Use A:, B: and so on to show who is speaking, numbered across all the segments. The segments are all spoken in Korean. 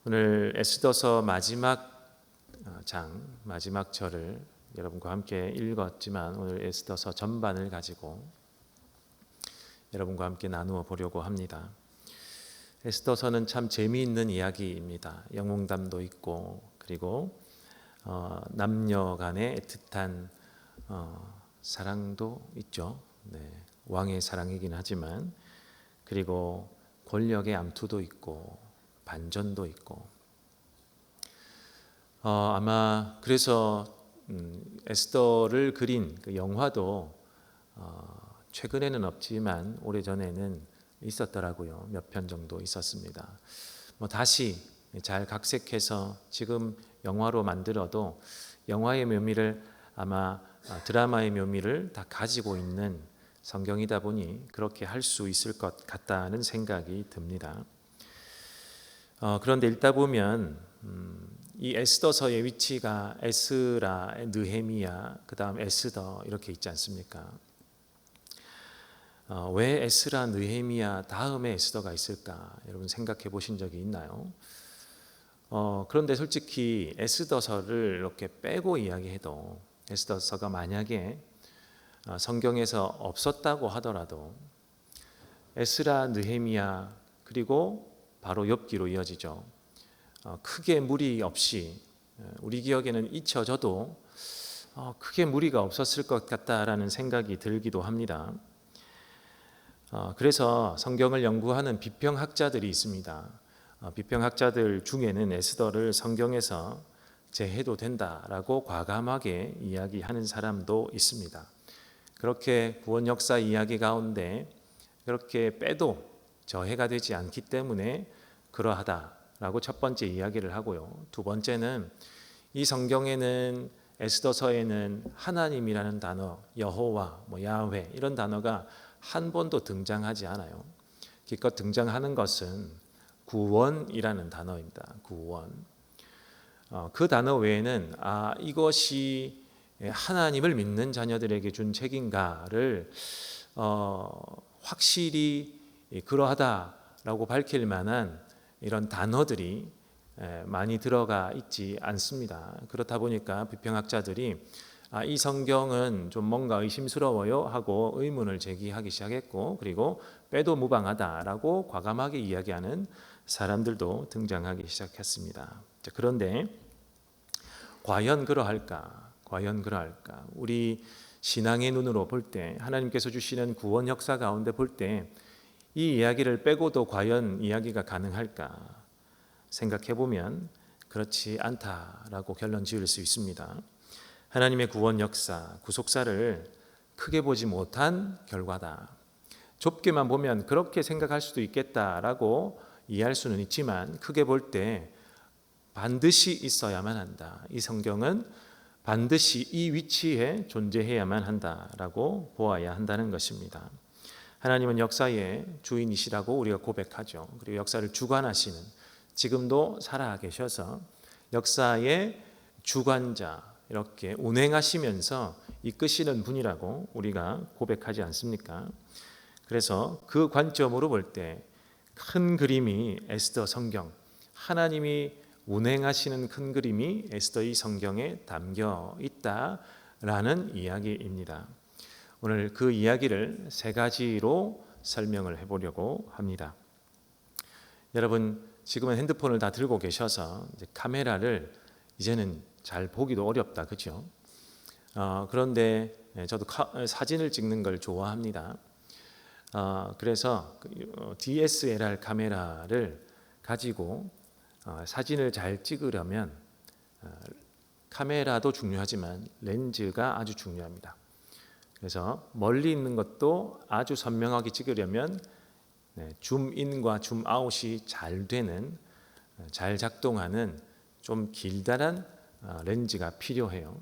A: 오늘 에스더서 마지막 마지막 절을 여러분과 함께 읽었지만 오늘 에스더서 전반을 가지고 여러분과 함께 나누어 보려고 합니다. 에스더서는 참 재미있는 이야기입니다. 영웅담도 있고 그리고 남녀 간의 애틋한 사랑도 있죠. 왕의 사랑이긴 하지만 그리고 권력의 암투도 있고 반전도 있고 아마 그래서 에스더를 그린 그 영화도 최근에는 없지만 오래전에는 있었더라고요. 몇 편 정도 있었습니다. 다시 잘 각색해서 지금 영화로 만들어도 영화의 묘미를 아마 드라마의 묘미를 다 가지고 있는 성경이다 보니 그렇게 할 수 있을 것 같다는 생각이 듭니다. 그런데 읽다 보면 이 에스더서의 위치가 에스라, 느헤미야, 그 다음 에스더 이렇게 있지 않습니까? 왜 에스라, 느헤미야 다음에 에스더가 있을까? 여러분 생각해 보신 적이 있나요? 그런데 솔직히 에스더서를 이렇게 빼고 이야기해도 에스더서가 만약에 성경에서 없었다고 하더라도 에스라, 느헤미야 그리고 바로 욥기로 이어지죠. 크게 무리 없이 우리 기억에는 잊혀져도 크게 무리가 없었을 것 같다라는 생각이 들기도 합니다. 그래서 성경을 연구하는 비평학자들이 있습니다. 비평학자들 중에는 에스더를 성경에서 제해도 된다라고 과감하게 이야기하는 사람도 있습니다. 그렇게 구원 역사 이야기 가운데 그렇게 빼도 저해가 되지 않기 때문에 그러하다라고 첫 번째 이야기를 하고요. 두 번째는 이 성경에는 에스더서에는 하나님이라는 단어, 여호와, 야훼 이런 단어가 한 번도 등장하지 않아요. 기껏 등장하는 것은 구원이라는 단어입니다. 구원. 그 단어 외에는 이것이 하나님을 믿는 자녀들에게 준 책인가를 확실히 그러하다라고 밝힐 만한 이런 단어들이 많이 들어가 있지 않습니다. 그렇다 보니까 비평학자들이 이 성경은 좀 뭔가 의심스러워요 하고 의문을 제기하기 시작했고 그리고 빼도 무방하다라고 과감하게 이야기하는 사람들도 등장하기 시작했습니다. 그런데 과연 그러할까? 과연 그러할까? 우리 신앙의 눈으로 볼 때 하나님께서 주시는 구원 역사 가운데 볼 때 이 이야기를 빼고도 과연 이야기가 가능할까? 생각해 보면 그렇지 않다라고 결론 지을 수 있습니다. 하나님의 구원 역사, 구속사를 크게 보지 못한 결과다. 좁게만 보면 그렇게 생각할 수도 있겠다라고 이해할 수는 있지만 크게 볼 때 반드시 있어야만 한다. 이 성경은 반드시 이 위치에 존재해야만 한다라고 보아야 한다는 것입니다. 하나님은 역사의 주인이시라고 우리가 고백하죠. 그리고 역사를 주관하시는 지금도 살아 계셔서 역사의 주관자 이렇게 운행하시면서 이끄시는 분이라고 우리가 고백하지 않습니까? 그래서 그 관점으로 볼 때 큰 그림이 에스더 성경, 하나님이 운행하시는 큰 그림이 에스더 이 성경에 담겨 있다라는 이야기입니다. 오늘 그 이야기를 세 가지로 설명을 해보려고 합니다. 여러분 지금은 핸드폰을 다 들고 계셔서 이제 카메라를 이제는 잘 보기도 어렵다, 그렇죠? 그런데 저도 사진을 찍는 걸 좋아합니다. 그래서 DSLR 카메라를 가지고 사진을 잘 찍으려면 카메라도 중요하지만 렌즈가 아주 중요합니다. 그래서 멀리 있는 것도 아주 선명하게 찍으려면 줌인과 줌아웃이 잘 되는 잘 작동하는 좀 길다란 렌즈가 필요해요.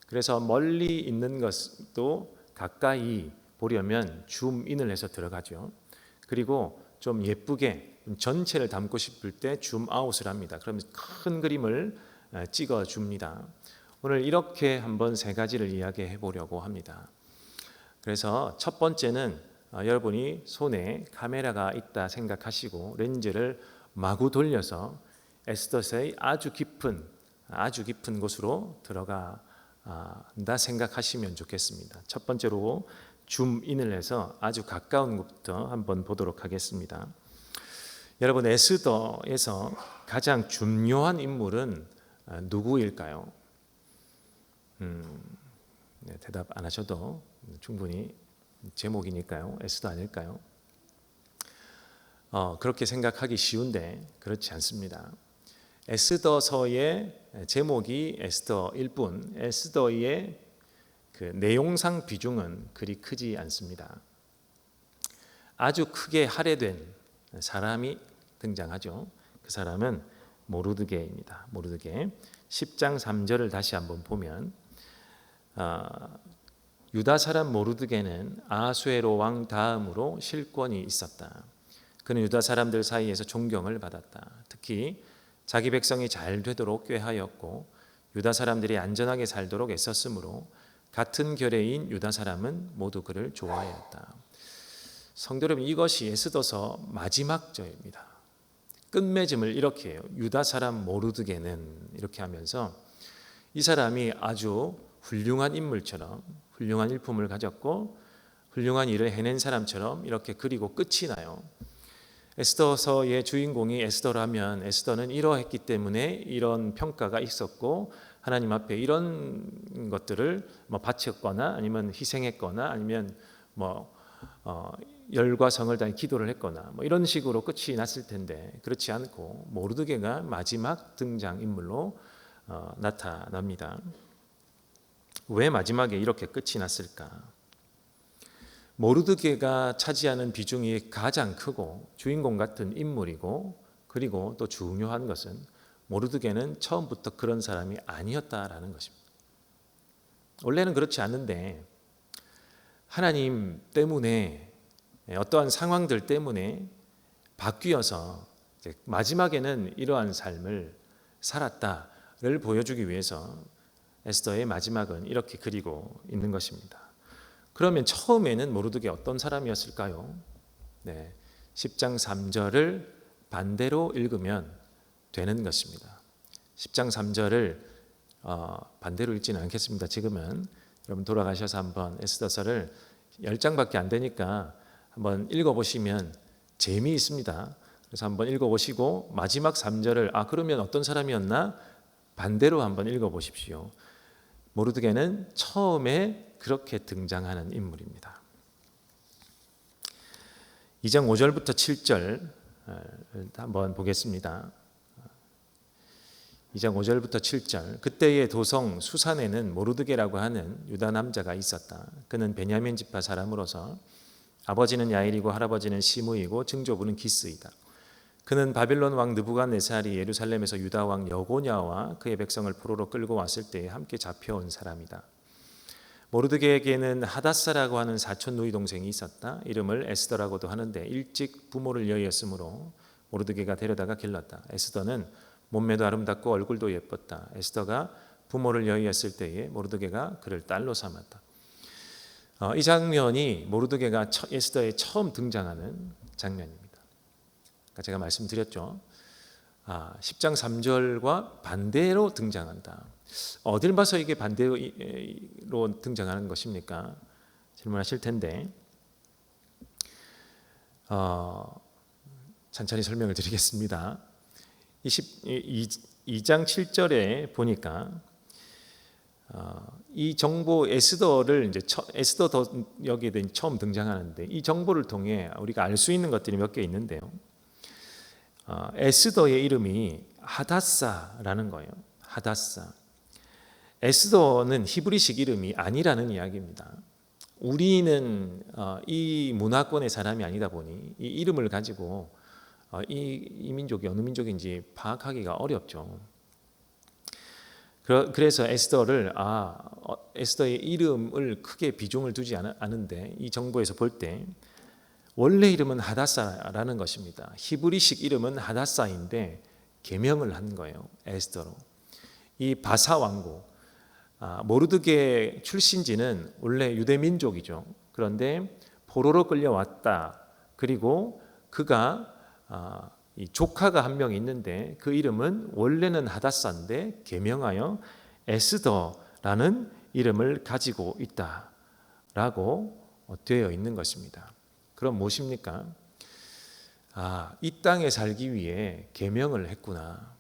A: 그래서 멀리 있는 것도 가까이 보려면 줌인을 해서 들어가죠. 그리고 좀 예쁘게 전체를 담고 싶을 때 줌아웃을 합니다. 그러면 큰 그림을 찍어 줍니다. 오늘 이렇게 한번 세 가지를 이야기해 보려고 합니다. 그래서 첫 번째는 여러분이 손에 카메라가 있다 생각하시고 렌즈를 마구 돌려서 에스더서의 아주 깊은 곳으로 들어간다 생각하시면 좋겠습니다. 첫 번째로 줌인을 해서 아주 가까운 곳부터 한번 보도록 하겠습니다. 여러분, 에스더에서 가장 중요한 인물은 누구일까요? 네, 대답 안 하셔도 충분히 제목이니까요. 에스더 아닐까요? 그렇게 생각하기 쉬운데 그렇지 않습니다. 에스더서의 제목이 에스더일 뿐 에스더의 그 내용상 비중은 그리 크지 않습니다. 아주 크게 할애된 사람이 등장하죠. 그 사람은 모르드게입니다. 모르드게. 10장 3절을 다시 한번 보면 유다 사람 모르드게는 아수에로 왕 다음으로 실권이 있었다. 그는 유다 사람들 사이에서 존경을 받았다. 특히 자기 백성이 잘 되도록 꾀하였고 유다 사람들이 안전하게 살도록 애썼으므로 같은 결의인 유다 사람은 모두 그를 좋아하였다. 성도 여러분, 이것이 에스더서 마지막 절입니다. 끝맺음을 이렇게 해요. 유다 사람 모르드게는 이렇게 하면서 이 사람이 아주 훌륭한 인물처럼 훌륭한 일품을 가졌고 훌륭한 일을 해낸 사람처럼 이렇게 그리고 끝이 나요. 에스더서의 주인공이 에스더라면 에스더는 이러했기 때문에 이런 평가가 있었고 하나님 앞에 이런 것들을 바쳤거나 아니면 희생했거나 아니면 열과 성을 다해 기도를 했거나 이런 식으로 끝이 났을 텐데 그렇지 않고 모르드게가 마지막 등장인물로 나타납니다. 왜 마지막에 이렇게 끝이 났을까? 모르드게가 차지하는 비중이 가장 크고 주인공 같은 인물이고 그리고 또 중요한 것은 모르드게는 처음부터 그런 사람이 아니었다라는 것입니다. 원래는 그렇지 않은데 하나님 때문에 어떠한 상황들 때문에 바뀌어서 마지막에는 이러한 삶을 살았다를 보여주기 위해서 에스더의 마지막은 이렇게 그리고 있는 것입니다. 그러면 처음에는 모르드게 어떤 사람이었을까요? 10장 3절을 반대로 읽으면 되는 것입니다. 10장 3절을 반대로 읽지는 않겠습니다. 지금은 여러분 돌아가셔서 한번 에스더서를 10장밖에 안 되니까 한번 읽어보시면 재미있습니다. 그래서 한번 읽어보시고 마지막 3절을 그러면 어떤 사람이었나? 반대로 한번 읽어보십시오. 모르드게는 처음에 그렇게 등장하는 인물입니다. 2장 5절부터 7절 한번 보겠습니다. 2장 5절부터 7절. 그때의 도성 수산에는 모르드게라고 하는 유다 남자가 있었다. 그는 베냐민 지파 사람으로서 아버지는 야일이고 할아버지는 시므이고 증조부는 기스이다. 그는 바빌론 왕 느부갓네살이 예루살렘에서 유다 왕 여고냐와 그의 백성을 포로로 끌고 왔을 때에 함께 잡혀온 사람이다. 모르드게에게는 하닷사라고 하는 사촌 누이 동생이 있었다. 이름을 에스더라고도 하는데 일찍 부모를 여의었으므로 모르드게가 데려다가 길렀다. 에스더는 몸매도 아름답고 얼굴도 예뻤다. 에스더가 부모를 여의었을 때에 모르드게가 그를 딸로 삼았다. 이 장면이 모르드게가 에스더에 처음 등장하는 장면입니다. 제가 말씀드렸죠. 10장 3절과 반대로 등장한다. 어딜 봐서 이게 반대로 등장하는 것입니까? 질문하실 텐데 천천히 설명을 드리겠습니다. 2장 7절에 보니까 이 정보 에스더를 에스더 여기에 처음 등장하는데 이 정보를 통해 우리가 알 수 있는 것들이 몇 개 있는데요. 에스더의 이름이 하닷사라는 거예요. 하닷사. 에스더는 히브리식 이름이 아니라는 이야기입니다. 우리는 이 문화권의 사람이 아니다 보니 이 이름을 가지고 이 민족이 어느 민족인지 파악하기가 어렵죠. 그래서 에스더를 에스더의 이름을 크게 비중을 두지 않은데 이 정보에서 볼 때 원래 이름은 하닷사라는 것입니다. 히브리식 이름은 하닷사인데 개명을 한 거예요. 에스더로. 이 바사 왕국 모르드게 출신지는 원래 유대 민족이죠. 그런데 포로로 끌려왔다. 그리고 그가 이 조카가 한 명 있는데 그 이름은 원래는 하닷사인데 계명하여 에스더라는 이름을 가지고 있다라고 되어 있는 것입니다. 그럼 무엇입니까? 이 땅에 살기 위해 계명을 했구나.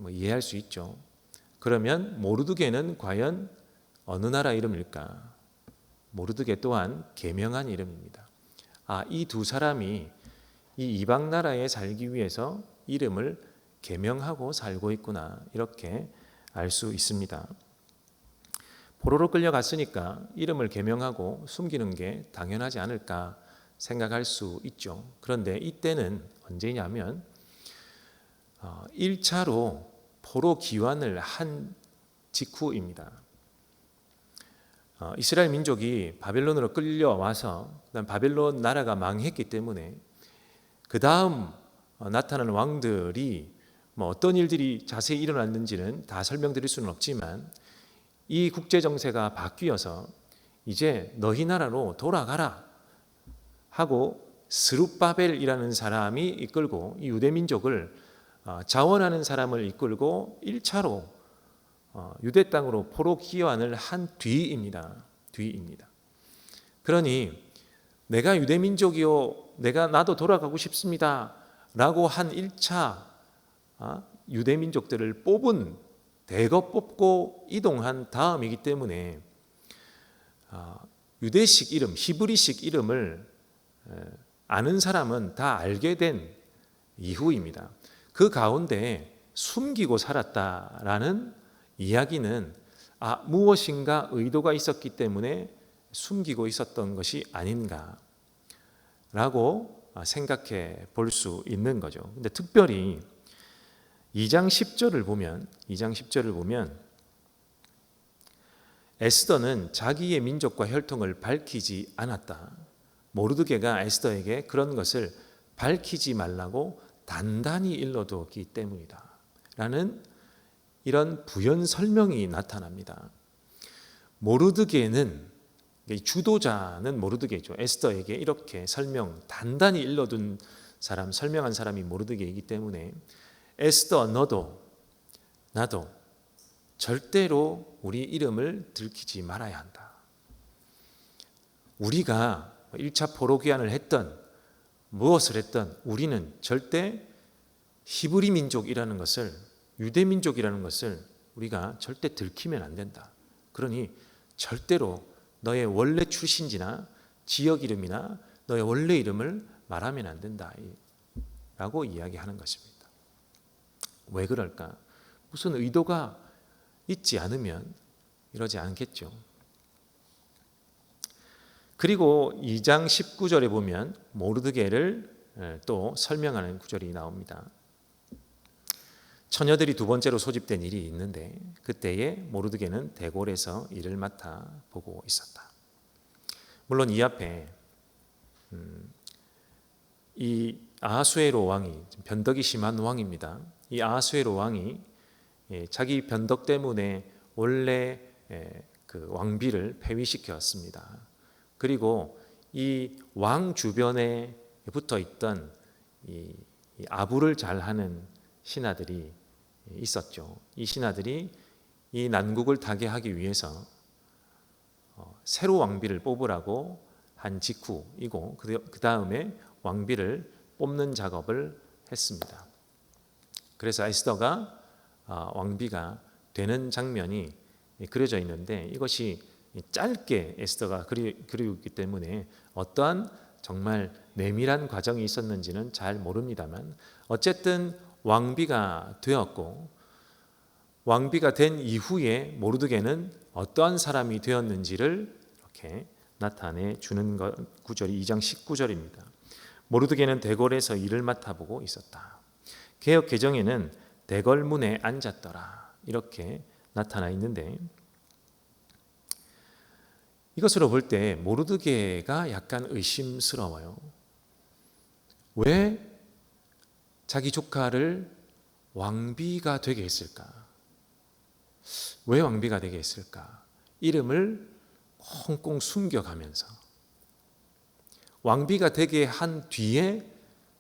A: 이해할 수 있죠. 그러면 모르드게는 과연 어느 나라 이름일까? 모르드게 또한 계명한 이름입니다. 이 두 사람이 이 이방 나라에 살기 위해서 이름을 계명하고 살고 있구나. 이렇게 알 수 있습니다. 포로로 끌려갔으니까 이름을 계명하고 숨기는 게 당연하지 않을까 생각할 수 있죠. 그런데 이때는 언제냐면 1차로 포로 귀환을 한 직후입니다. 이스라엘 민족이 바벨론으로 끌려와서 바벨론 나라가 망했기 때문에 그 다음 나타나는 왕들이 어떤 일들이 자세히 일어났는지는 다 설명드릴 수는 없지만 이 국제 정세가 바뀌어서 이제 너희 나라로 돌아가라 하고 스룹바벨이라는 사람이 이끌고 이 유대 민족을 자원하는 사람을 이끌고 1차로 유대 땅으로 포로 귀환을 한 뒤입니다. 그러니 내가 유대 민족이요, 나도 돌아가고 싶습니다라고 한 1차 유대 민족들을 대거 뽑고 이동한 다음이기 때문에 유대식 이름, 히브리식 이름을 아는 사람은 다 알게 된 이후입니다. 그 가운데 숨기고 살았다라는 이야기는 무엇인가 의도가 있었기 때문에 숨기고 있었던 것이 아닌가라고 생각해 볼 수 있는 거죠. 근데 특별히 2장 10절을 보면 에스더는 자기의 민족과 혈통을 밝히지 않았다. 모르드게가 에스더에게 그런 것을 밝히지 말라고 단단히 일러두었기 때문이다 라는 이런 부연 설명이 나타납니다. 모르드게는, 주도자는 모르드게죠. 에스더에게 이렇게 단단히 일러둔 사람, 설명한 사람이 모르드게이기 때문에 에스더, 너도 나도 절대로 우리 이름을 들키지 말아야 한다. 우리가 1차 포로 귀환을 했던 무엇을 했던 우리는 절대 히브리 민족이라는 것을, 유대 민족이라는 것을 우리가 절대 들키면 안 된다. 그러니 절대로 너의 원래 출신지나 지역 이름이나 너의 원래 이름을 말하면 안 된다 라고 이야기하는 것입니다. 왜 그럴까? 무슨 의도가 있지 않으면 이러지 않겠죠. 그리고 2장 19절에 보면 모르드게를 또 설명하는 구절이 나옵니다. 처녀들이 두 번째로 소집된 일이 있는데 그때에 모르드게는 대궐에서 일을 맡아 보고 있었다. 물론 이 앞에 이 아하수에로 왕이 변덕이 심한 왕입니다. 이 아하수에로 왕이 자기 변덕 때문에 원래 그 왕비를 폐위시켰습니다. 그리고 이 왕 주변에 붙어 있던 이 아부를 잘하는 신하들이 있었죠. 이 신하들이 이 난국을 타개하기 위해서 새로 왕비를 뽑으라고 한 직후이고 그 다음에 왕비를 뽑는 작업을 했습니다. 그래서 에스더가 왕비가 되는 장면이 그려져 있는데 이것이 짧게 에스더가 그리기 때문에 어떠한 정말 내밀한 과정이 있었는지는 잘 모릅니다만 어쨌든 왕비가 되었고 왕비가 된 이후에 모르드게는 어떠한 사람이 되었는지를 이렇게 나타내 주는 구절이 2장 19절입니다. 모르드게는 대궐에서 일을 맡아보고 있었다. 개역 개정에는 대궐문에 앉았더라 이렇게 나타나 있는데 이것으로 볼 때 모르드게가 약간 의심스러워요. 왜 자기 조카를 왕비가 되게 했을까? 왜 왕비가 되게 했을까? 이름을 꽁꽁 숨겨가면서 왕비가 되게 한 뒤에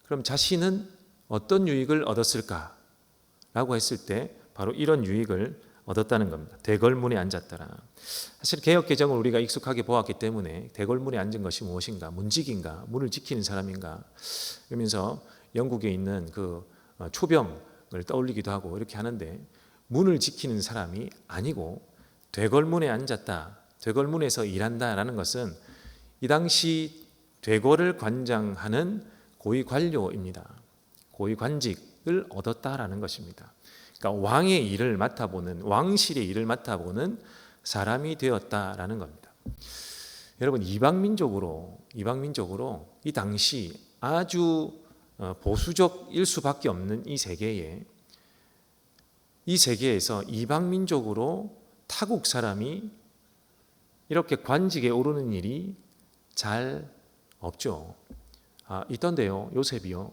A: 그럼 자신은 어떤 유익을 얻었을까라고 했을 때 바로 이런 유익을 얻었다는 겁니다. 대궐문에 앉았더라. 사실 개혁개정을 우리가 익숙하게 보았기 때문에 대궐문에 앉은 것이 무엇인가? 문직인가? 문을 지키는 사람인가? 그러면서 영국에 있는 그 초병을 떠올리기도 하고 이렇게 하는데, 문을 지키는 사람이 아니고 대궐문에 앉았다, 대궐문에서 일한다라는 것은 이 당시 대궐을 관장하는 고위 관료입니다. 고위 관직을 얻었다라는 것입니다. 그러니까 왕의 일을 맡아보는, 왕실의 일을 맡아보는 사람이 되었다라는 겁니다. 여러분, 이방민족으로 이 당시 아주 보수적일 수밖에 없는 이 세계에서 이방민족으로 타국 사람이 이렇게 관직에 오르는 일이 잘 없죠. 있던데요. 요셉이요.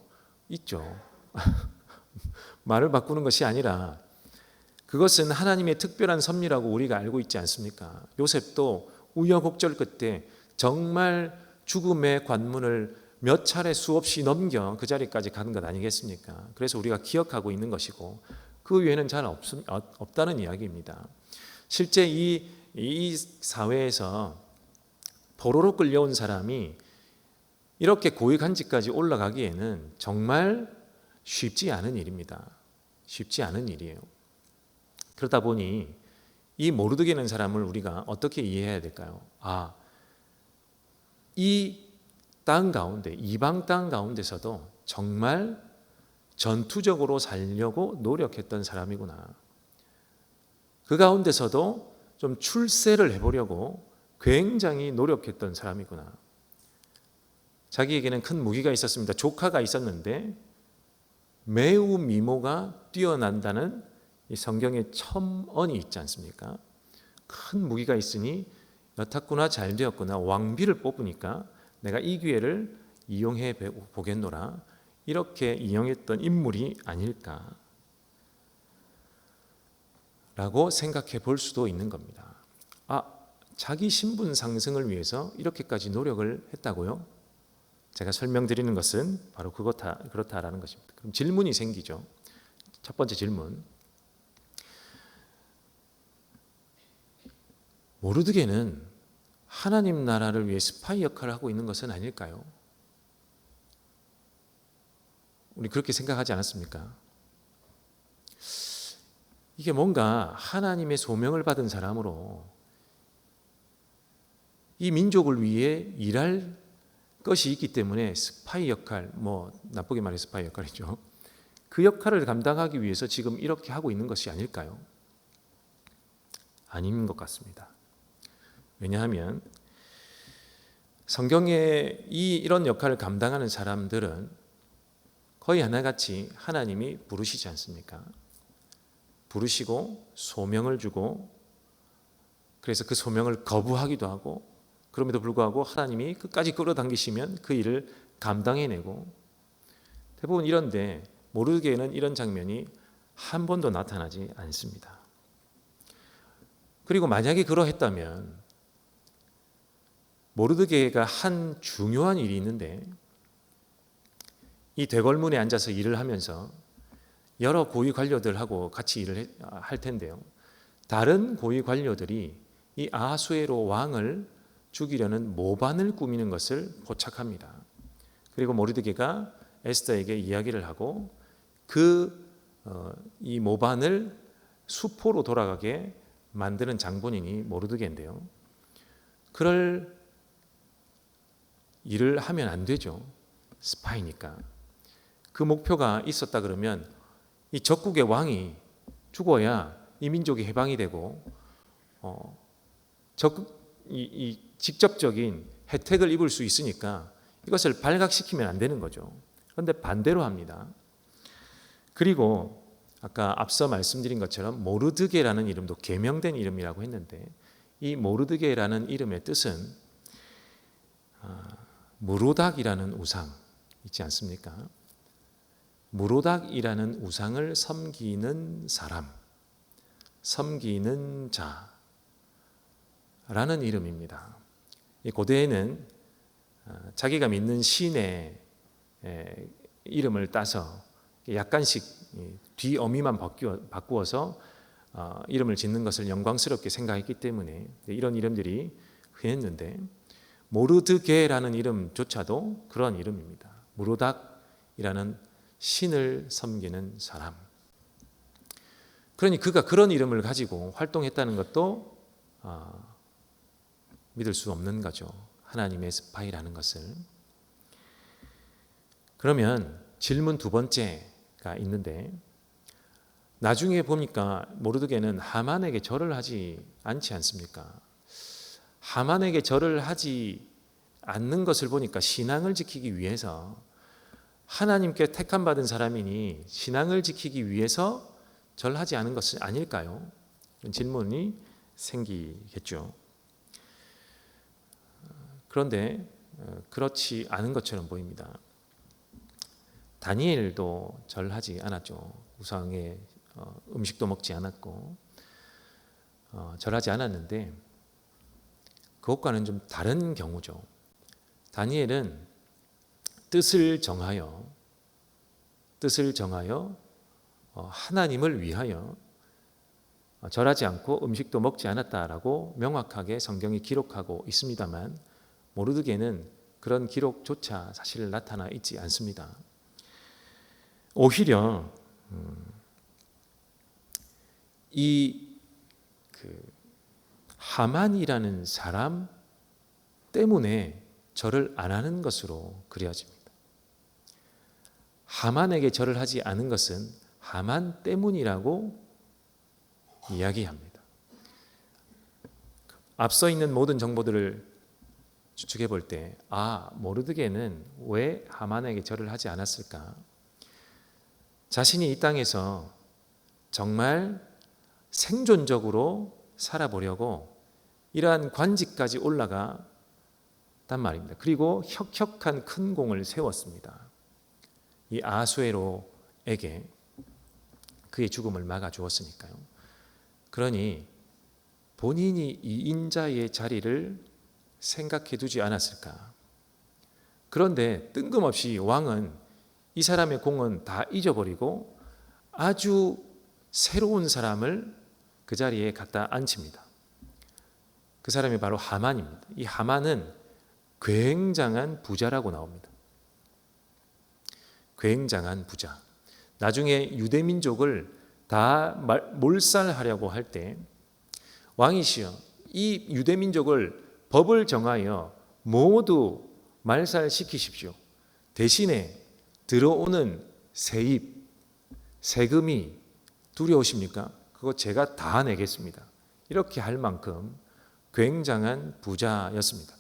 A: 있죠. 말을 바꾸는 것이 아니라 그것은 하나님의 특별한 섭리라고 우리가 알고 있지 않습니까? 요셉도 우여곡절 끝에 정말 죽음의 관문을 몇 차례 수없이 넘겨 그 자리까지 가는 것 아니겠습니까? 그래서 우리가 기억하고 있는 것이고 그 외에는 잘 없다는 이야기입니다. 실제 이 사회에서 포로로 끌려온 사람이 이렇게 고위 관직까지 올라가기에는 정말 쉽지 않은 일입니다. 쉽지 않은 일이에요. 그러다 보니 이 모르드게라는 사람을 우리가 어떻게 이해해야 될까요? 이 땅 가운데, 이방 땅 가운데서도 정말 전투적으로 살려고 노력했던 사람이구나. 그 가운데서도 좀 출세를 해보려고 굉장히 노력했던 사람이구나. 자기에게는 큰 무기가 있었습니다. 조카가 있었는데 매우 미모가 뛰어난다는 이 성경의 첨언이 있지 않습니까? 큰 무기가 있으니 여탔구나, 잘 되었구나, 왕비를 뽑으니까 내가 이 기회를 이용해 보겠노라, 이렇게 이용했던 인물이 아닐까 라고 생각해 볼 수도 있는 겁니다. 자기 신분 상승을 위해서 이렇게까지 노력을 했다고요? 제가 설명드리는 것은 바로 그렇다라는 것입니다. 그럼 질문이 생기죠. 첫 번째 질문. 모르드게는 하나님 나라를 위해 스파이 역할을 하고 있는 것은 아닐까요? 우리 그렇게 생각하지 않았습니까? 이게 뭔가 하나님의 소명을 받은 사람으로 이 민족을 위해 일할 것이 있기 때문에 스파이 역할, 나쁘게 말해 스파이 역할이죠. 그 역할을 감당하기 위해서 지금 이렇게 하고 있는 것이 아닐까요? 아닌 것 같습니다. 왜냐하면 성경에 이런 역할을 감당하는 사람들은 거의 하나같이 하나님이 부르시지 않습니까? 부르시고 소명을 주고, 그래서 그 소명을 거부하기도 하고, 그럼에도 불구하고 하나님이 끝까지 끌어당기시면 그 일을 감당해내고, 대부분 이런데 모르드게는 이런 장면이 한 번도 나타나지 않습니다. 그리고 만약에 그러했다면 모르드게가 한 중요한 일이 있는데, 이 대궐문에 앉아서 일을 하면서 여러 고위 관료들하고 같이 일을 할 텐데요, 다른 고위 관료들이 이 아하수에로 왕을 죽이려는 모반을 꾸미는 것을 포착합니다. 그리고 모르드게가 에스더에게 이야기를 하고 이 모반을 수포로 돌아가게 만드는 장본인이 모르드게인데요, 그럴 일을 하면 안 되죠. 스파이니까. 그 목표가 있었다 그러면 이 적국의 왕이 죽어야 이 민족이 해방이 되고 이 직접적인 혜택을 입을 수 있으니까 이것을 발각시키면 안 되는 거죠. 그런데 반대로 합니다. 그리고 아까 앞서 말씀드린 것처럼 모르드게라는 이름도 개명된 이름이라고 했는데, 이 모르드게라는 이름의 뜻은 무로닥이라는 우상 있지 않습니까? 무로닥이라는 우상을 섬기는 사람, 섬기는 자라는 이름입니다. 이 고대에는 자기가 믿는 신의 이름을 따서 약간씩 뒤어미만 바꾸어서 이름을 짓는 것을 영광스럽게 생각했기 때문에 이런 이름들이 흔했는데, 모르드게라는 이름조차도 그런 이름입니다. 무로닥이라는 신을 섬기는 사람. 그러니 그가 그런 이름을 가지고 활동했다는 것도 믿을 수 없는 거죠. 하나님의 스파이라는 것을. 그러면 질문 두 번째가 있는데, 나중에 보니까 모르드게는 하만에게 절을 하지 않지 않습니까? 하만에게 절을 하지 않는 것을 보니까 신앙을 지키기 위해서, 하나님께 택함받은 사람이니 신앙을 지키기 위해서 절하지 않은 것은 아닐까요? 이런 질문이 생기겠죠. 그런데 그렇지 않은 것처럼 보입니다. 다니엘도 절하지 않았죠. 우상의 음식도 먹지 않았고 절하지 않았는데, 그것과는 좀 다른 경우죠. 다니엘은 뜻을 정하여 하나님을 위하여 절하지 않고 음식도 먹지 않았다라고 명확하게 성경이 기록하고 있습니다만, 모르드게는 그런 기록조차 사실 나타나 있지 않습니다. 오히려 하만이라는 사람 때문에 절을 안 하는 것으로 그려집니다. 하만에게 절을 하지 않은 것은 하만 때문이라고 이야기합니다. 앞서 있는 모든 정보들을 추측해 볼 때, 모르드게는 왜 하만에게 절을 하지 않았을까? 자신이 이 땅에서 정말 생존적으로 살아보려고 이러한 관직까지 올라갔단 말입니다. 그리고 혁혁한 큰 공을 세웠습니다. 이 아수에로에게 그의 죽음을 막아주었으니까요. 그러니 본인이 이 인자의 자리를 생각해 두지 않았을까? 그런데 뜬금없이 왕은 이 사람의 공은 다 잊어버리고 아주 새로운 사람을 그 자리에 갖다 앉힙니다. 그 사람이 바로 하만입니다. 이 하만은 굉장한 부자라고 나옵니다. 굉장한 부자. 나중에 유대민족을 다 몰살하려고 할 때, 왕이시여, 이 유대민족을 법을 정하여 모두 말살시키십시오. 대신에 들어오는 세입, 세금이 두려우십니까? 그거 제가 다 내겠습니다. 이렇게 할 만큼 굉장한 부자였습니다.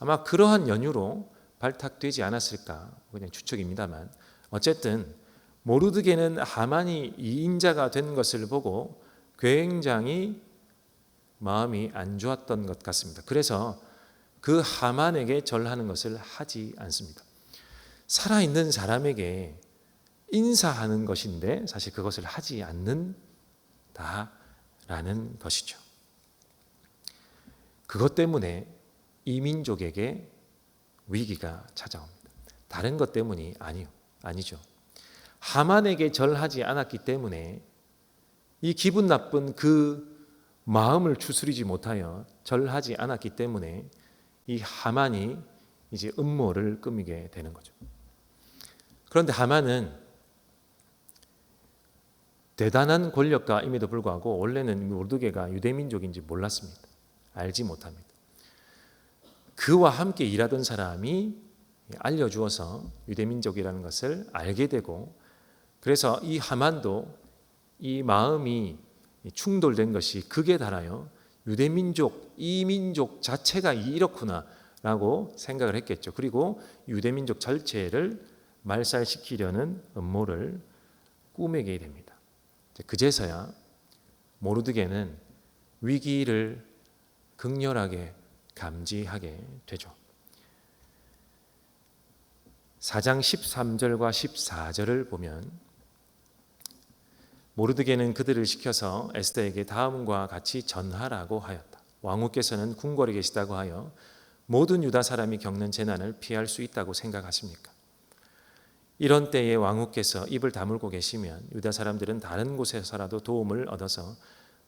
A: 아마 그러한 연유로 발탁되지 않았을까, 그냥 추측입니다만, 어쨌든 모르드게는 하만이 이 인자가 된 것을 보고 굉장히 마음이 안 좋았던 것 같습니다. 그래서 그 하만에게 절하는 것을 하지 않습니다. 살아있는 사람에게 인사하는 것인데 사실 그것을 하지 않는다라는 것이죠. 그것 때문에 이 민족에게 위기가 찾아옵니다. 다른 것 때문이 아니죠. 하만에게 절하지 않았기 때문에 이 기분 나쁜 그 마음을 추스리지 못하여 절하지 않았기 때문에 이 하만이 이제 음모를 꾸미게 되는 거죠. 그런데 하만은 대단한 권력가임에도 불구하고 원래는 모르드게가 유대민족인지 몰랐습니다. 알지 못합니다. 그와 함께 일하던 사람이 알려주어서 유대민족이라는 것을 알게 되고, 그래서 이 하만도 이 마음이 충돌된 것이 극에 달하여 유대민족, 이 민족 자체가 이렇구나 라고 생각을 했겠죠. 그리고 유대민족 전체를 말살시키려는 음모를 꾸미게 됩니다. 그제서야 모르드게는 위기를 극렬하게 감지하게 되죠. 4장 13절과 14절을 보면 모르드게는 그들을 시켜서 에스더에게 다음과 같이 전하라고 하였다. 왕후께서는 궁궐에 계시다고 하여 모든 유다 사람이 겪는 재난을 피할 수 있다고 생각하십니까? 이런 때에 왕후께서 입을 다물고 계시면 유다 사람들은 다른 곳에서라도 도움을 얻어서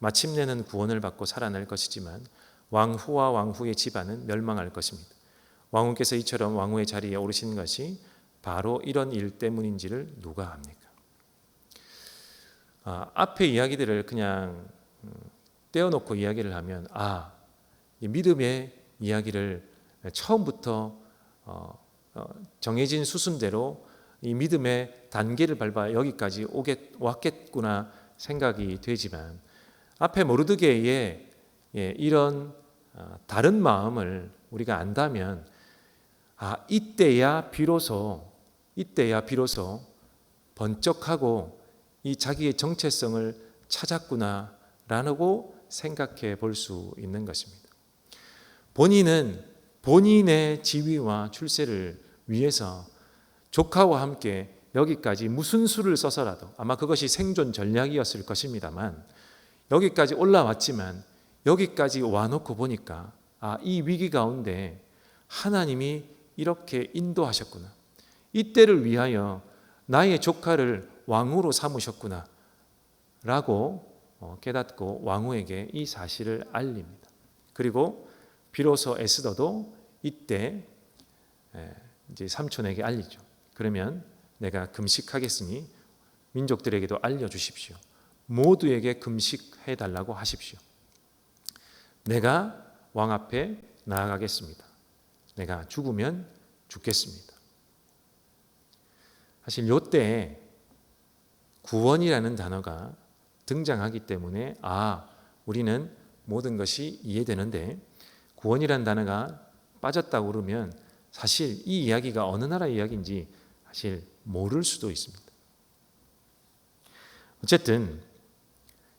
A: 마침내는 구원을 받고 살아날 것이지만 왕후와 왕후의 집안은 멸망할 것입니다. 왕후께서 이처럼 왕후의 자리에 오르신 것이 바로 이런 일 때문인지를 누가 압니까? 앞에 이야기들을 그냥 떼어놓고 이야기를 하면 이 믿음의 이야기를 처음부터 정해진 수순대로 이 믿음의 단계를 밟아 여기까지 왔겠구나 생각이 되지만 앞에 모르드게의 이런 다른 마음을 우리가 안다면 이때야 비로소 번쩍하고 이 자기의 정체성을 찾았구나라고 생각해 볼 수 있는 것입니다. 본인은 본인의 지위와 출세를 위해서 조카와 함께 여기까지 무슨 수를 써서라도 아마 그것이 생존 전략이었을 것입니다만 여기까지 올라왔지만 여기까지 와놓고 보니까 이 위기 가운데 하나님이 이렇게 인도하셨구나. 이때를 위하여 나의 조카를 왕후로 삼으셨구나 라고 깨닫고 왕후에게 이 사실을 알립니다. 그리고 비로소 에스더도 이때 이제 삼촌에게 알리죠. 그러면 내가 금식하겠으니 민족들에게도 알려주십시오. 모두에게 금식해달라고 하십시오. 내가 왕 앞에 나아가겠습니다. 내가 죽으면 죽겠습니다. 사실 이때 구원이라는 단어가 등장하기 때문에 우리는 모든 것이 이해되는데 구원이라는 단어가 빠졌다고 그러면 사실 이 이야기가 어느 나라 이야기인지 사실 모를 수도 있습니다. 어쨌든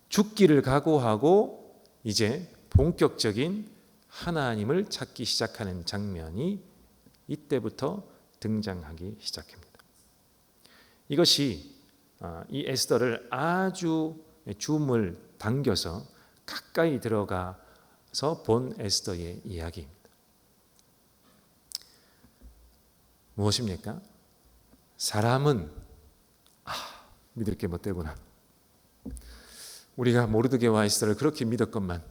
A: 죽기를 각오하고 이제 본격적인 하나님을 찾기 시작하는 장면이 이때부터 등장하기 시작합니다. 이것이 이 에스더를 아주 줌을 당겨서 가까이 들어가서 본 에스더의 이야기입니다. 무엇입니까? 사람은 믿을 게 못되구나. 우리가 모르드게와 에스더를 그렇게 믿었건만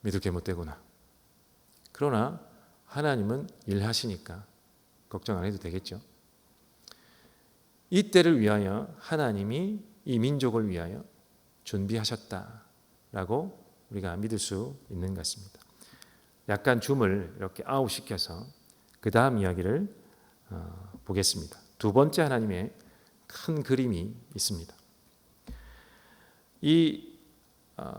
A: 믿을 게 못되구나. 그러나 하나님은 일하시니까 걱정 안 해도 되겠죠. 이때를 위하여 하나님이 이 민족을 위하여 준비하셨다라고 우리가 믿을 수 있는 것입니다. 약간 줌을 이렇게 아웃시켜서 그 다음 이야기를 보겠습니다. 두 번째 하나님의 큰 그림이 있습니다. 이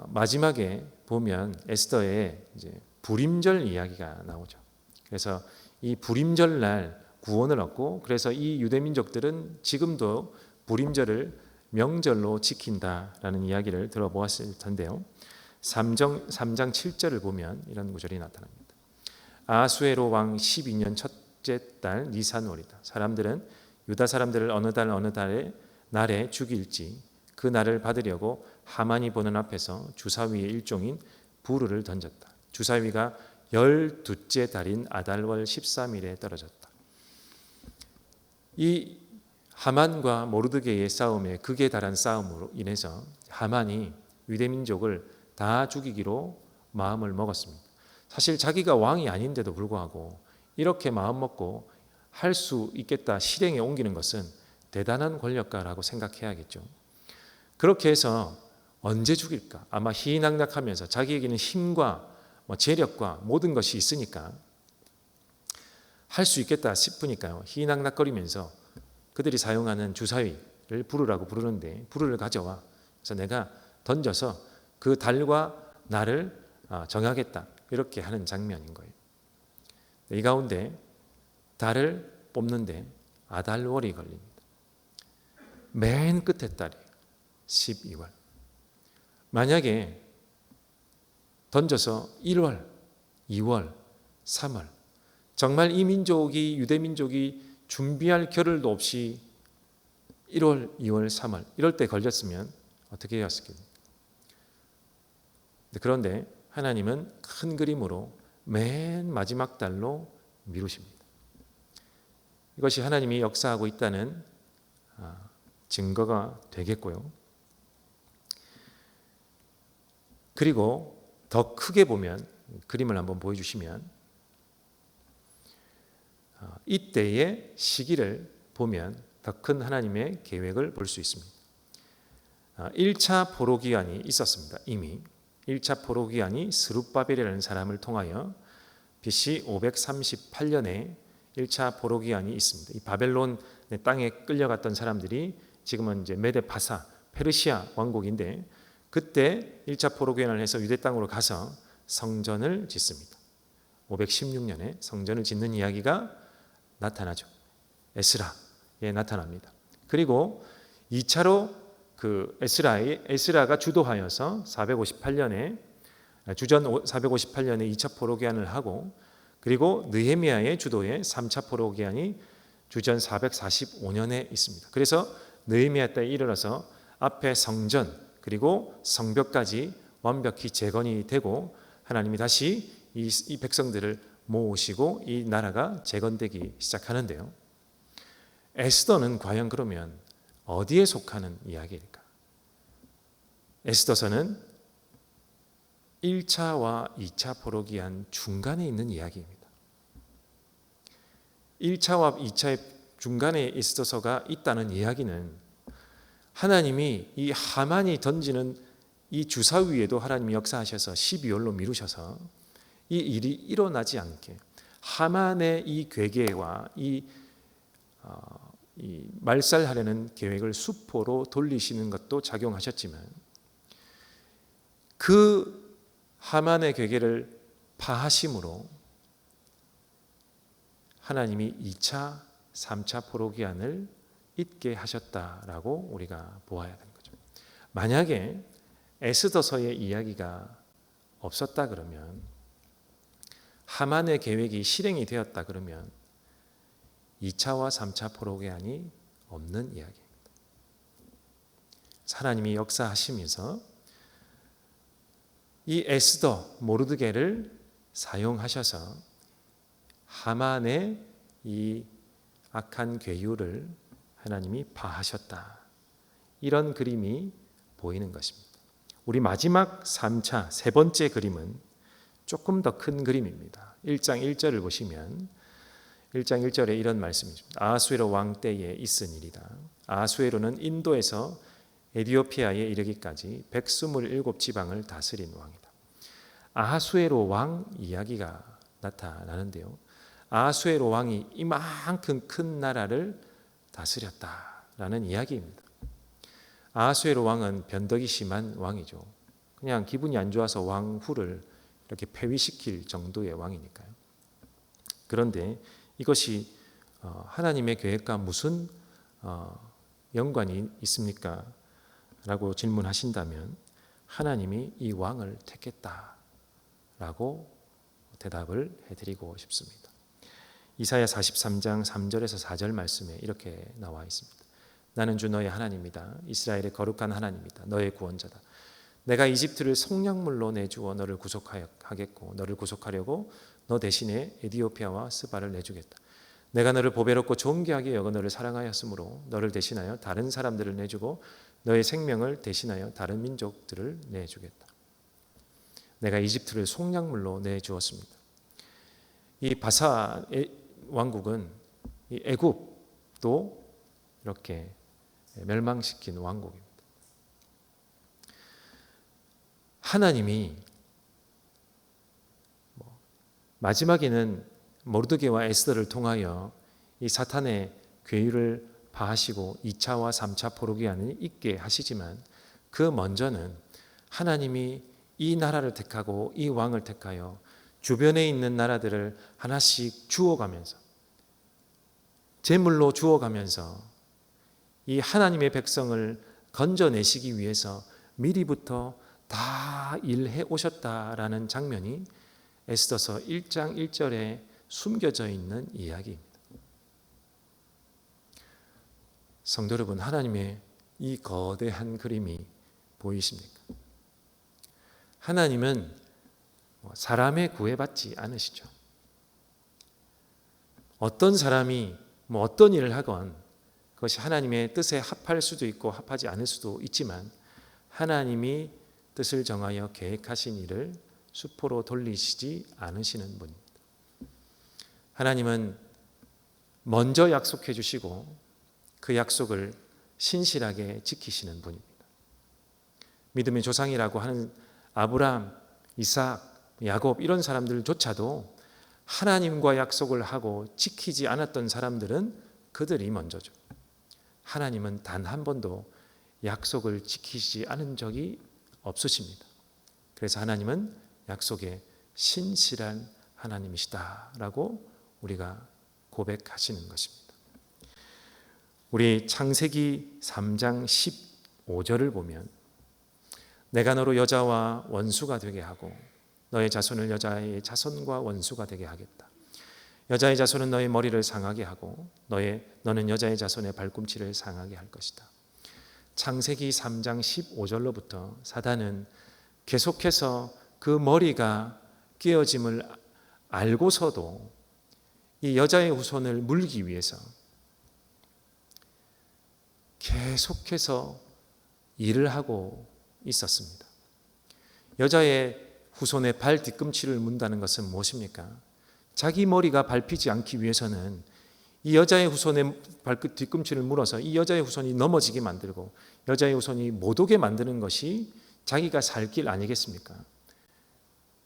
A: 마지막에 보면 에스더의 이제 불임절 이야기가 나오죠. 그래서 이 불임절 날 구원을 얻고 그래서 이 유대 민족들은 지금도 불임절을 명절로 지킨다라는 이야기를 들어보았을 텐데요. 3장 7절을 보면 이런 구절이 나타납니다. 아수에로 왕 12년 첫째 달 니산월이다. 사람들은 유다 사람들을 어느 달에 날에 죽일지 그 날을 받으려고 하만이 보는 앞에서 주사위의 일종인 부르를 던졌다. 주사위가 12째 달인 아달월 13일에 떨어졌다. 이 하만과 모르드게의 싸움에 극에 달한 싸움으로 인해서 하만이 유대민족을 다 죽이기로 마음을 먹었습니다. 사실 자기가 왕이 아닌데도 불구하고 이렇게 마음먹고 할 수 있겠다 실행에 옮기는 것은 대단한 권력가라고 생각해야겠죠. 그렇게 해서 언제 죽일까? 아마 희희낙낙하면서 자기에게는 힘과 재력과 모든 것이 있으니까 할 수 있겠다 싶으니까요. 희낙낙거리면서 그들이 사용하는 주사위를 부르라고 부르는데 부르를 가져와. 그래서 내가 던져서 그 달과 날을 정하겠다. 이렇게 하는 장면인 거예요. 이 가운데 달을 뽑는데 아달월이 걸립니다. 맨 끝에 달이에요. 12월. 만약에 던져서 1월, 2월, 3월 정말 이 민족이 유대 민족이 준비할 겨를도 없이 1월, 2월, 3월 이럴 때 걸렸으면 어떻게 해왔을까요? 그런데 하나님은 큰 그림으로 맨 마지막 달로 미루십니다. 이것이 하나님이 역사하고 있다는 증거가 되겠고요. 그리고 더 크게 보면, 그림을 한번 보여주시면, 이때의 시기를 보면 더 큰 하나님의 계획을 볼 수 있습니다. 1차 포로기한이 있었습니다. 이미 1차 포로기한이 스룹바벨이라는 사람을 통하여 BC 538년에 1차 포로기한이 있습니다. 이 바벨론 땅에 끌려갔던 사람들이 지금은 이제 메데파사 페르시아 왕국인데, 그때 1차 포로기한을 해서 유대 땅으로 가서 성전을 짓습니다. 516년에 성전을 짓는 이야기가 나타나죠. 에스라에 나타납니다. 그리고 2차로 그 에스라가 주도하여서 458년에 주전 458년에 2차 포로기한을 하고, 그리고 느헤미야의 주도의 3차 포로기한이 주전 445년에 있습니다. 그래서 느헤미야 때에 이르러서 앞에 성전 그리고 성벽까지 완벽히 재건이 되고 하나님이 다시 이 백성들을 모으시고 이 나라가 재건되기 시작하는데요. 에스더는 과연 그러면 어디에 속하는 이야기일까? 에스더서는 1차와 2차 포로기한 중간에 있는 이야기입니다. 1차와 2차의 중간에 에스더서가 있다는 이야기는 하나님이 이 하만이 던지는 이 주사위에도 하나님이 역사하셔서 12월로 미루셔서 이 일이 일어나지 않게 하만의 이 괴계와 이 말살하려는 계획을 수포로 돌리시는 것도 작용하셨지만, 그 하만의 괴계를 파하심으로 하나님이 2차, 3차 포로기한을 있게 하셨다라고 우리가 보아야 되는 거죠. 만약에 에스더서의 이야기가 없었다 그러면, 하만의 계획이 실행이 되었다 그러면 2차와 3차 포로기한이 없는 이야기입니다. 하나님이 역사하시면서 이 에스더 모르드게를 사용하셔서 하만의 이 악한 괴유를 하나님이 파하셨다. 이런 그림이 보이는 것입니다. 우리 마지막 3차 세 번째 그림은 조금 더 큰 그림입니다. 1장 1절을 보시면 1장 1절에 이런 말씀입니다. 아하수에로 왕 때에 있은 일이다. 아하수에로는 인도에서 에디오피아에 이르기까지 127지방을 다스린 왕이다. 아하수에로 왕 이야기가 나타나는데요. 아하수에로 왕이 이만큼 큰 나라를 다스렸다라는 이야기입니다. 아하수에로 왕은 변덕이 심한 왕이죠. 그냥 기분이 안 좋아서 왕후를 이렇게 폐위시킬 정도의 왕이니까요. 그런데 이것이 하나님의 계획과 무슨 연관이 있습니까? 라고 질문하신다면 하나님이 이 왕을 택했다라고 대답을 해드리고 싶습니다. 이사야 43장 3절에서 4절 말씀에 이렇게 나와 있습니다. 나는 주 너의 하나님이다. 이스라엘의 거룩한 하나님이다. 너의 구원자다. 내가 이집트를 속량물로 내주어 너를 구속하겠고 너를 구속하려고 너 대신에 에디오피아와 스바를 내주겠다. 내가 너를 보배롭고 존귀하게 여겨 너를 사랑하였으므로 너를 대신하여 다른 사람들을 내주고 너의 생명을 대신하여 다른 민족들을 내주겠다. 내가 이집트를 속량물로 내주었습니다. 이 바사 왕국은 이 애굽도 이렇게 멸망시킨 왕국입니다. 하나님이 마지막에는 모르드게와 에스더를 통하여 이 사탄의 괴유를 파하시고 2차와 3차 포로기한을 있게 하시지만, 그 먼저는 하나님이 이 나라를 택하고 이 왕을 택하여 주변에 있는 나라들을 하나씩 주어가면서, 제물로 주어가면서 이 하나님의 백성을 건져내시기 위해서 미리부터 다 일해 오셨다라는 장면이 에스더서 1장 1절에 숨겨져 있는 이야기입니다. 성도 여러분, 하나님의 이 거대한 그림이 보이십니까? 하나님은 사람에 구애받지 않으시죠. 어떤 사람이 뭐 어떤 일을 하건 그것이 하나님의 뜻에 합할 수도 있고 합하지 않을 수도 있지만 하나님이 뜻을 정하여 계획하신 일을 수포로 돌리시지 않으시는 분입니다. 하나님은 먼저 약속해 주시고 그 약속을 신실하게 지키시는 분입니다. 믿음의 조상이라고 하는 아브라함, 이삭, 야곱 이런 사람들조차도 하나님과 약속을 하고 지키지 않았던 사람들은 그들이 먼저죠. 하나님은 단 한 번도 약속을 지키지 않은 적이 없으십니다. 그래서 하나님은 약속에 신실한 하나님이시다라고 우리가 고백하시는 것입니다. 우리 창세기 3장 15절을 보면 내가 너로 여자와 원수가 되게 하고 너의 자손을 여자의 자손과 원수가 되게 하겠다. 여자의 자손은 너의 머리를 상하게 하고 너는 여자의 자손의 발꿈치를 상하게 할 것이다. 창세기 3장 15절로부터 사단은 계속해서 그 머리가 깨어짐을 알고서도 이 여자의 후손을 물기 위해서 계속해서 일을 하고 있었습니다. 여자의 후손의 발 뒤꿈치를 문다는 것은 무엇입니까? 자기 머리가 밟히지 않기 위해서는 이 여자의 후손의 뒤꿈치를 물어서 이 여자의 후손이 넘어지게 만들고 여자의 후손이 못 오게 만드는 것이 자기가 살 길 아니겠습니까?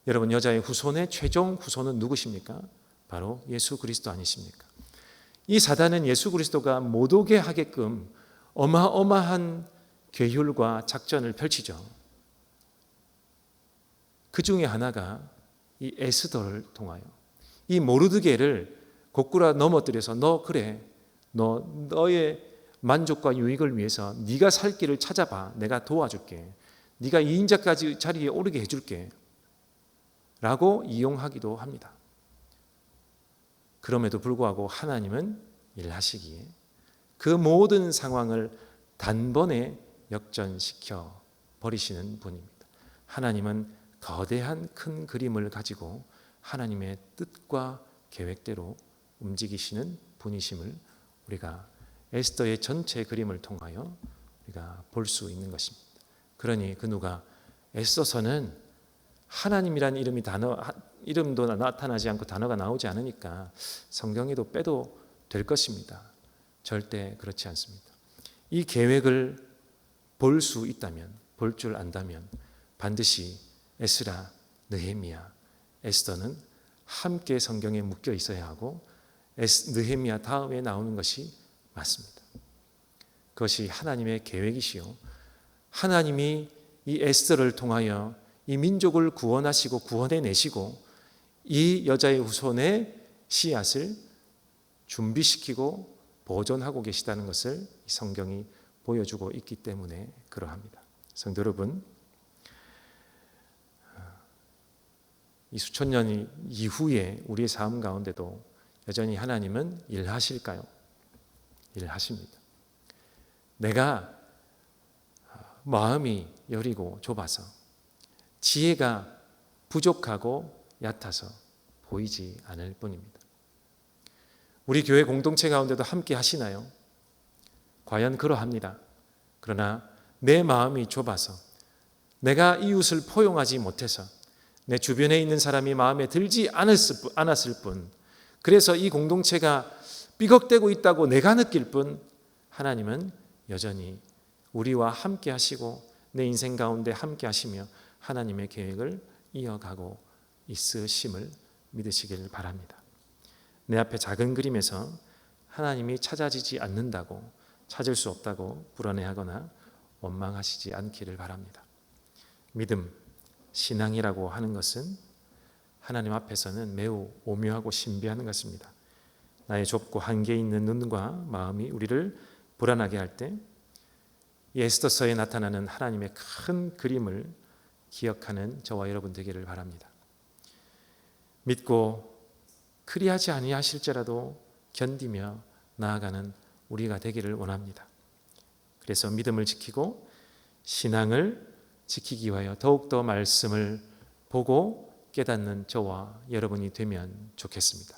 A: 여러분, 여자의 후손의 최종 후손은 누구십니까? 바로 예수 그리스도 아니십니까? 이 사단은 예수 그리스도가 못 오게 하게끔 어마어마한 계율과 작전을 펼치죠. 그 중에 하나가 이 에스더를 통하여 이 모르드게를 거꾸로 넘어뜨려서 너의 만족과 유익을 위해서 네가 살 길을 찾아봐. 내가 도와줄게. 네가 2인자까지 자리에 오르게 해줄게. 라고 이용하기도 합니다. 그럼에도 불구하고 하나님은 일하시기에 그 모든 상황을 단번에 역전시켜 버리시는 분입니다. 하나님은 거대한 큰 그림을 가지고 하나님의 뜻과 계획대로 움직이시는 분이심을 우리가 에스더의 전체 그림을 통하여 우리가 볼 수 있는 것입니다. 그러니 그 누가 에스더서는 하나님이란 이름도 나타나지 않고 단어가 나오지 않으니까 성경에도 빼도 될 것입니다. 절대 그렇지 않습니다. 이 계획을 볼 수 있다면, 볼 줄 안다면 반드시 에스라, 느헤미야, 에스더는 함께 성경에 묶여 있어야 하고 느헤미야 다음에 나오는 것이 맞습니다. 그것이 하나님의 계획이시요 하나님이 이 에스더를 통하여 이 민족을 구원하시고 구원해내시고 이 여자의 후손의 씨앗을 준비시키고 보존하고 계시다는 것을 이 성경이 보여주고 있기 때문에 그러합니다. 성도 여러분, 이 수천 년 이후에 우리의 삶 가운데도 여전히 하나님은 일하실까요? 일하십니다. 내가 마음이 여리고 좁아서 지혜가 부족하고 얕아서 보이지 않을 뿐입니다. 우리 교회 공동체 가운데도 함께 하시나요? 과연 그러합니다. 그러나 내 마음이 좁아서 내가 이웃을 포용하지 못해서 내 주변에 있는 사람이 마음에 들지 않았을 뿐, 그래서 이 공동체가 삐걱대고 있다고 내가 느낄 뿐, 하나님은 여전히 우리와 함께 하시고 내 인생 가운데 함께 하시며 하나님의 계획을 이어가고 있으심을 믿으시길 바랍니다. 내 앞에 작은 그림에서 하나님이 찾아지지 않는다고, 찾을 수 없다고 불안해하거나 원망하시지 않기를 바랍니다. 믿음, 신앙이라고 하는 것은 하나님 앞에서는 매우 오묘하고 신비한 것입니다. 나의 좁고 한계 있는 눈과 마음이 우리를 불안하게 할 때 이 에스더서에 나타나는 하나님의 큰 그림을 기억하는 저와 여러분 되기를 바랍니다. 믿고 그리하지 아니하실지라도 견디며 나아가는 우리가 되기를 원합니다. 그래서 믿음을 지키고 신앙을 지키기 위하여 더욱더 말씀을 보고 깨닫는 저와 여러분이 되면 좋겠습니다.